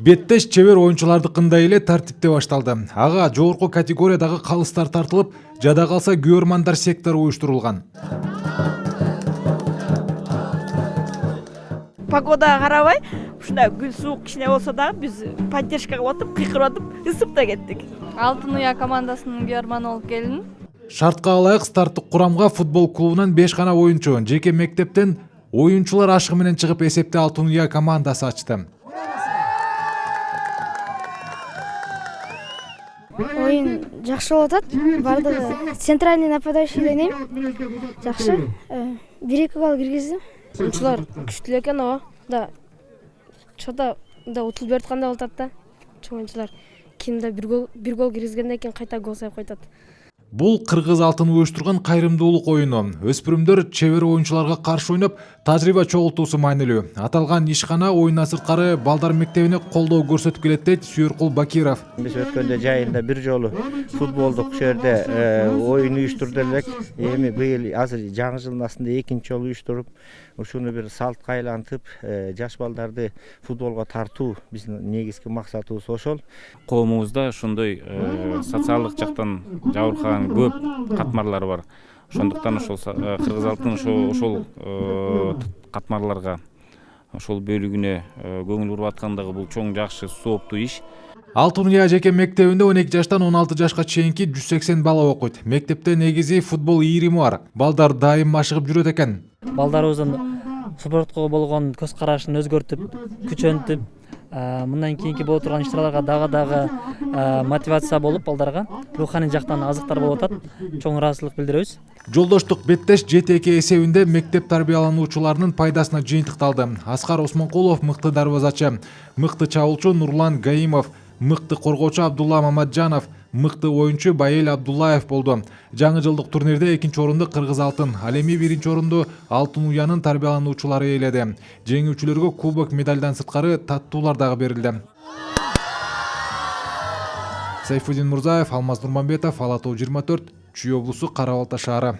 Беттеш чебер оюнчулардыкындай эле тартипте башталды. Ага жогорку категориядагы калыстар тартылып, жада калса күбөрмандар сектору уюштурулган. Погодага карабай, ушундай күн суук кичине болсо дагы биз поддержка кылып атып, кыйкырып атып, ысып да кеттик. Алтын уя командасынын күбөрманы болуп келдим. Шартка ылайык старттык курамга футбол клубунан 5 гана оюнчу, жеке мектептен оюнчулар ашыгы менен чыгып эсепте Алтын уя командасы ачты. Oyun жақсы болуп атат. Бардыгы центральный нападающий ойнойм. Жакшы. 1-2 гол киргиздим. Оюнчулар күчтүү экен, ооба. Да. Чода да утулуп бертканда болуп атат да. Чоң оюнчулар кимде бир гол киргизгенден кийин кайта гол сайып койтат. Бул кыргыз алтын уюштурган кайрымдуулук оюну. Өспүрүмдөр чебер оюнчуларга каршы ойноп, тажрыйба чогултуусу маанилүү. Аталган ишкана оюндан сырткары балдар мектебине колдоо көрсөтүп келет дейт Сүйөркул Бакиров. Биз өткөндө жайында бир жолу футболдук ушул жерде оюн уюштурду элек. Эми быйыл азыр жаңы жылдын астында экинчи жолу уюштуруп, ушуну бир салтка айлантып, жаш балдарды футболго тартуу биздин негизги максатыбыз ошол. Коомубузда ошондой социалдык жактан жабыркаган көп катмарлар бар. Ошондуктан ошол кыргыз алтын ошол катмарларга, ошол бөлүгүнө көңүл буруп аткандыгы бул чоң жакшы сооптуу иш. Алтын уя жеке мектебинде 12 жаштан 16 жашка чейинки 180 бала окуйт. Мектепте негизи футбол ийрими бар. Балдар дайым машыгып жүрөт экен. Балдарыбыздын спортко болгон көз карашын өзгөртүп, күчөнтүп, мындан кийинки боло турган иш-чараларга дагы мотивация болуп, балдарга руханий жактан азыктар болуп атат. Чоң ыраазычылык билдиребиз. Жолдоштук Беттеш 7-2 эсебинде мектеп тарбиялануучуларынын пайдасына жыйынтыкталды. Аскар Осмонкулов мыкты дарбазачы, мыкты чабуулчу Нурлан Гаимов, мыкты коргоочу Абдулла Мамаджанов, мыкты оюнчу Байел Абдуллаев болду. Жаңы жылдык турнирде 2-нчи орунду Кыргыз алтын, ал эми 1-нчи орунду Алтын уянын тарбиялануучулары ээледи. Жеңүүчүлөргө кубок, медальдан сырткары таттуулар дагы берилди. Сайфудин Мурзаев, Алмаз Нурманбетов, Ала Тоо 24, Чүй облусу, Кара Балта шаары.